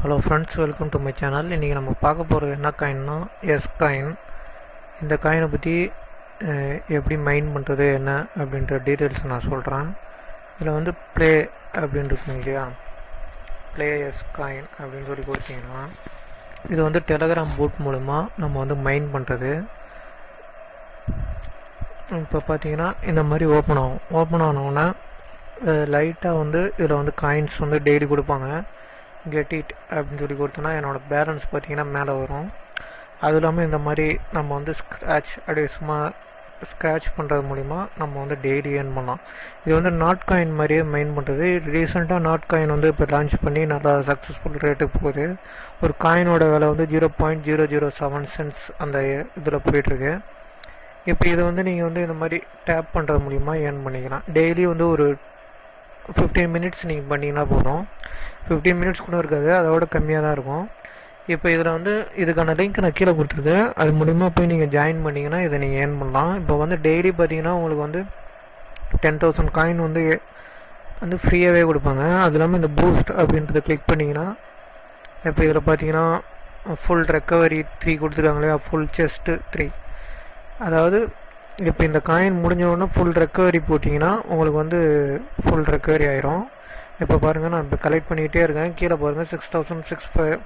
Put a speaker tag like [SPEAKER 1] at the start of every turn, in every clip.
[SPEAKER 1] Hello friends, welcome to my channel. இன்றைக்கி நம்ம பார்க்க போகிறது என்ன காயின்னா எஸ் காயின். இந்த காயினை பற்றி எப்படி மைன் பண்ணுறது என்ன அப்படின்ற டீட்டெயில்ஸ் நான் சொல்கிறேன். இதில் வந்து ப்ளே அப்படின்னு இருக்குங்க இல்லையா, ப்ளே எஸ் காயின் அப்படின்னு சொல்லி கொடுத்தீங்கன்னா இது வந்து டெலகிராம் போட் மூலமா நம்ம வந்து மைன் பண்ணுறது. இப்போ பார்த்தீங்கன்னா இந்த மாதிரி ஓப்பன் ஆனோடனே லைட்டாக வந்து இதில் வந்து காயின்ஸ் வந்து டெய்லி கொடுப்பாங்க. கெட் இட் அப்படின்னு சொல்லி கொடுத்தோன்னா என்னோடய பேலன்ஸ் பார்த்திங்கன்னா மேலே வரும். அதுவும் இல்லாமல் இந்த மாதிரி நம்ம வந்து அப்படியே சும்மா ஸ்க்ராட்ச் பண்ணுறது மூலிமா நம்ம வந்து டெய்லி ஏர்ன் பண்ணலாம். இது வந்து நாட் காயின் மாதிரியே மைன் பண்ணுறது. ரீசெண்டாக நாட் காயின் வந்து இப்போ லான்ச் பண்ணி நல்லா சக்ஸஸ்ஃபுல் ரேட்டுக்கு போகுது. ஒரு காயினோட விலை வந்து 0.007 சென்ட்ஸ் அந்த இதில் போயிட்டுருக்கு. இப்போ இதை வந்து நீங்கள் வந்து இந்த மாதிரி டேப் பண்ணுறது மூலிமா ஏர்ன் பண்ணிக்கலாம். டெய்லி வந்து ஒரு 15 மினிட்ஸ் நீங்கள் பண்ணிங்கன்னா போதும். 15 மினிட்ஸ் கூட இருக்காது, அதோட கம்மியாக தான் இருக்கும். இப்போ இதில் வந்து இதுக்கான லிங்க் நான் கீழே கொடுத்துருக்கேன். அது மூலிமா போய் நீங்கள் ஜாயின் பண்ணிங்கன்னா இதை நீங்கள் ஏர்ன் பண்ணலாம். இப்போ வந்து டெய்லி பார்த்தீங்கன்னா உங்களுக்கு வந்து 10,000 காயின் வந்து ஃப்ரீயாகவே கொடுப்பாங்க. அது இல்லாமல் இந்த பூஸ்ட் அப்படின்றத கிளிக் பண்ணிங்கன்னா இப்போ இதில் பார்த்தீங்கன்னா ஃபுல் ரெக்கவரி 3 கொடுத்துருக்காங்க இல்லையா, ஃபுல் செஸ்ட்டு 3. அதாவது இப்போ இந்த காயின் முடிஞ்சவொடனே ஃபுல் ரெக்கவரி போட்டிங்கன்னா உங்களுக்கு வந்து ஃபுல் ரெக்கவரி ஆயிரும். இப்போ பாருங்கள், நான் இப்போ கலெக்ட் பண்ணிகிட்டே இருக்கேன். கீழே பாருங்கள் 6,000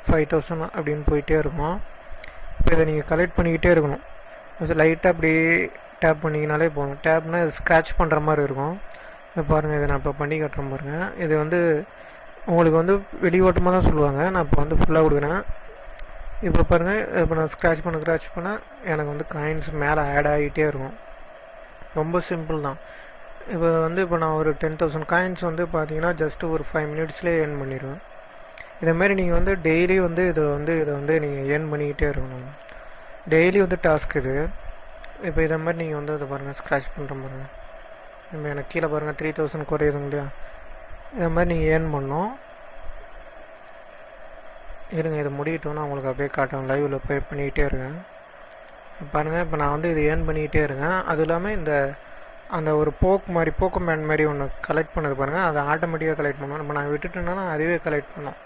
[SPEAKER 1] 5,000 அப்படின்னு போயிட்டே இருக்கும். இப்போ இதை நீங்கள் கலெக்ட் பண்ணிக்கிட்டே இருக்கணும். லைட்டாக அப்படி டேப் பண்ணிங்கனாலே போதும். டேப்னால் இது ஸ்க்ராட்ச் பண்ணுற மாதிரி இருக்கும். இப்போ பாருங்கள், இதை நான் இப்போ பண்ணி காட்டுறேன் பாருங்கள். இது வந்து உங்களுக்கு வந்து வெளியோட்டமாக தான் சொல்லுவாங்க. நான் இப்போ வந்து ஃபுல்லாக கொடுக்குறேன். இப்போ பாருங்கள், இப்போ நான் ஸ்க்ராட்ச் பண்ண எனக்கு வந்து காயின்ஸ் மேலே ஆட் ஆகிட்டே இருக்கும். ரொம்ப சிம்பிள் தான். இப்போ நான் ஒரு 10,000 காயின்ஸ் வந்து பார்த்தீங்கன்னா ஜஸ்ட்டு ஒரு 5 மினிட்ஸ்லேயே ஏர்ன் பண்ணிடுவேன். இதேமாரி நீங்கள் வந்து டெய்லி வந்து இதை வந்து நீங்கள் ஏர்ன் பண்ணிக்கிட்டே இருக்கணும். டெய்லி வந்து டாஸ்க் இது. இப்போ இதை மாதிரி நீங்கள் வந்து இதை பாருங்கள், ஸ்க்ராட்ச் பண்ணுற பாருங்கள். இப்போ எனக்கு கீழே பாருங்கள் 3,000 குறையுதுங்க இல்லையா. இதை மாதிரி நீங்கள் ஏர்ன் பண்ணோம். இருங்க, இதை முடிக்கிட்டோன்னா உங்களுக்கு அப்படியே காட்டும். லைவில் போய் பண்ணிக்கிட்டே இருக்கேன் பாருங்கள். இப்போ நான் வந்து இது ஏர்ன் பண்ணிக்கிட்டே இருக்கேன். அதுவும் இல்லாமல் அந்த ஒரு போக்கமேன் மாதிரி ஒன்று கலெக்ட் பண்ணது பாருங்கள், அதை ஆட்டோமேட்டிக்காக கலெக்ட் பண்ணோம். நம்ம நான் விட்டுட்டேன்னா அதுவே கலெக்ட் பண்ணோம்.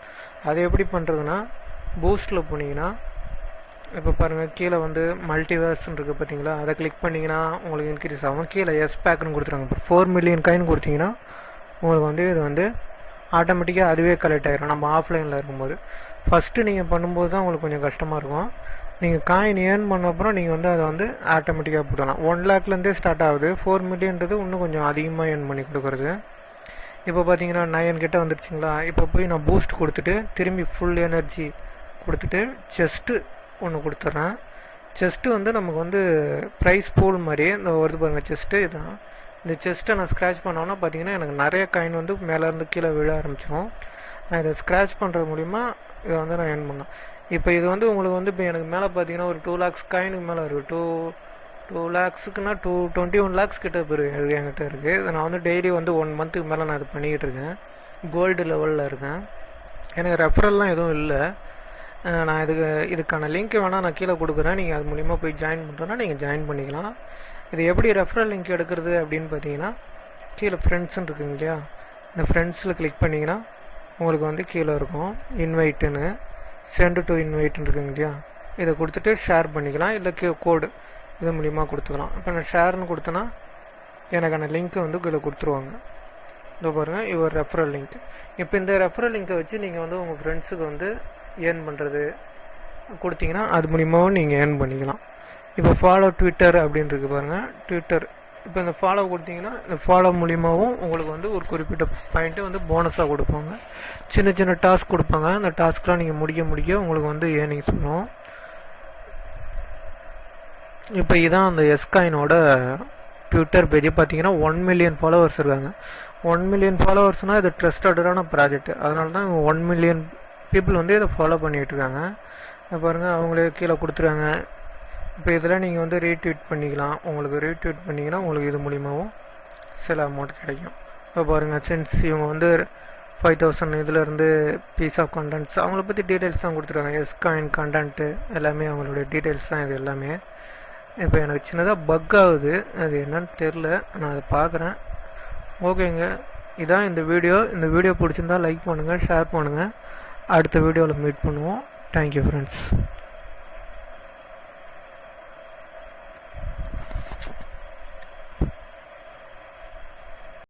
[SPEAKER 1] அது எப்படி பண்ணுறதுன்னா, பூஸ்ட்டில் போனீங்கன்னா இப்போ பாருங்கள் கீழே வந்து மல்டிவர்ஸ்ன்னு இருக்குது பார்த்தீங்களா, அதை கிளிக் பண்ணிங்கன்னா உங்களுக்கு இன்க்ரீஸ் ஆகும். கீழே எஸ் பேக்குன்னு கொடுத்துருவாங்க. இப்போ 4 மில்லியன் காயின் கொடுத்தீங்கன்னா உங்களுக்கு வந்து இது வந்து ஆட்டோமேட்டிக்காக அதுவே கலெக்ட் ஆகிடும். நம்ம ஆஃப்லைனில் இருக்கும்போது ஃபஸ்ட்டு நீங்கள் பண்ணும்போது தான் உங்களுக்கு கொஞ்சம் கஷ்டமாக இருக்கும். நீங்கள் காயின் ஏர்ன் பண்ண அப்புறம் நீங்கள் வந்து அதை வந்து ஆட்டோமேட்டிக்காக போடலாம். 1 லேக்லேருந்தே ஸ்டார்ட் ஆகுது. 4 மில்லியன்றது இன்னும் கொஞ்சம் அதிகமாக ஏர்ன் பண்ணி கொடுக்குறது. இப்போ பார்த்தீங்கன்னா 9 கிட்ட வந்துருச்சுங்களா. இப்போ போய் நான் பூஸ்ட் கொடுத்துட்டு திரும்பி ஃபுல் எனர்ஜி கொடுத்துட்டு செஸ்ட்டு ஒன்று கொடுத்துட்றேன். செஸ்ட்டு வந்து நமக்கு வந்து ப்ரைஸ் பூல் மாதிரி இந்த வருது பாருங்கள் செஸ்ட்டு. இதுதான் இந்த செஸ்ட்டை நான் ஸ்க்ராட்ச் பண்ணோன்னா பார்த்தீங்கன்னா எனக்கு நிறைய காயின் வந்து மேலேருந்து கீழே விழ ஆரம்பிச்சிடும். நான் இதை ஸ்க்ராட்ச் பண்ணுறது மூலிமா இதை வந்து நான் ஏர்ன் பண்ணேன். இப்போ இது வந்து உங்களுக்கு வந்து இப்போ எனக்கு மேலே பார்த்தீங்கன்னா ஒரு 2 lakhs காயினுக்கு மேலே இருக்குது. 2 lakhsக்குன்னா 21 lakhs கிட்ட என்கிட்ட இருக்குது. இதை நான் வந்து டெய்லி வந்து 1 மந்த்துக்கு மேலே நான் இது பண்ணிக்கிட்டு இருக்கேன். கோல்டு லெவலில் இருக்கேன். எனக்கு ரெஃபரல்லாம் எதுவும் இல்லை. நான் இதுக்கான லிங்க் வேணால் நான் கீழே கொடுக்குறேன். நீங்கள் அது மூலிமா போய் ஜாயின் பண்ணுறோன்னா நீங்கள் ஜாயின் பண்ணிக்கலாம். இது எப்படி ரெஃபரல் லிங்க் எடுக்கிறது அப்படின்னு பார்த்தீங்கன்னா கீழே ஃப்ரெண்ட்ஸ்ன்னு இருக்குங்க இல்லையா, இந்த ஃப்ரெண்ட்ஸில் கிளிக் பண்ணிங்கன்னா உங்களுக்கு வந்து கீழே இருக்கும் இன்வைட்டுன்னு, சென்ட் டு இன்வைட்னு இருக்குங்க இல்லையா, இதை கொடுத்துட்டு ஷேர் பண்ணிக்கலாம். இல்லை கோடு இது மூலிமா கொடுத்துக்கலாம். இப்போ நான் ஷேர்னு கொடுத்தேன்னா எனக்கான லிங்க்கை வந்து கீழே கொடுத்துருவாங்க. இதோ பாருங்கள், இது ஒரு ரெஃபரல் லிங்க். இப்போ இந்த ரெஃபரல் லிங்க்கை வச்சு நீங்கள் வந்து உங்கள் ஃப்ரெண்ட்ஸுக்கு வந்து ஏர்ன் பண்ணுறது கொடுத்தீங்கன்னா அது மூலிமாவும் நீங்கள் ஏர்ன் பண்ணிக்கலாம். இப்போ ஃபாலோ ட்விட்டர் அப்படின்னு இருக்கு பாருங்கள், ட்விட்டர். இப்போ இந்த ஃபாலோ கொடுத்தீங்கன்னா இந்த ஃபாலோ மூலிமாவும் உங்களுக்கு வந்து ஒரு குறிப்பிட்ட பாயிண்ட்டு வந்து போனஸாக கொடுப்பாங்க. சின்ன சின்ன டாஸ்க் கொடுப்பாங்க. அந்த டாஸ்க்லாம் நீங்கள் முடிக்க உங்களுக்கு வந்து ஏர்னிங்ஸ் வரும். இப்போ இதான் அந்த எஸ்காயினோட ட்விட்டர் பேஜ். பார்த்தீங்கன்னா 1 மில்லியன் ஃபாலோவர்ஸ் இருக்காங்க. 1 மில்லியன் ஃபாலோவர்ஸ்னால் இது ட்ரஸ்டடான ப்ராஜெக்ட். அதனால தான் 1 மில்லியன் பீப்புள் வந்து இதை ஃபாலோ பண்ணிகிட்டு இருக்காங்க. பாருங்கள், அவங்களே கீழே கொடுத்துருக்காங்க. இப்போ இதில் நீங்கள் வந்து ரீட்வீட் பண்ணிக்கலாம். உங்களுக்கு ரீட்வீட் பண்ணிங்கன்னா உங்களுக்கு இது மூலிமாவும் சில அமௌண்ட் கிடைக்கும். இப்போ பாருங்கள், சென்ஸ் இவங்க வந்து 5,000 இதிலேருந்து பீஸ் ஆஃப் கண்டென்ட்ஸ் அவங்கள பற்றி டீட்டெயில்ஸ் தான் கொடுத்துருக்காங்க. எஸ்காயின் கண்டென்ட்டு எல்லாமே அவங்களுடைய டீட்டெயில்ஸ் தான் இது எல்லாமே. இப்போ எனக்கு சின்னதாக பக் ஆகுது, அது என்னன்னு தெரில, நான் அதை பார்க்குறேன். ஓகேங்க, இதான் இந்த வீடியோ பிடிச்சிருந்தால் லைக் பண்ணுங்கள், ஷேர் பண்ணுங்கள். அடுத்த வீடியோவில் மீட் பண்ணுவோம். Thank you friends.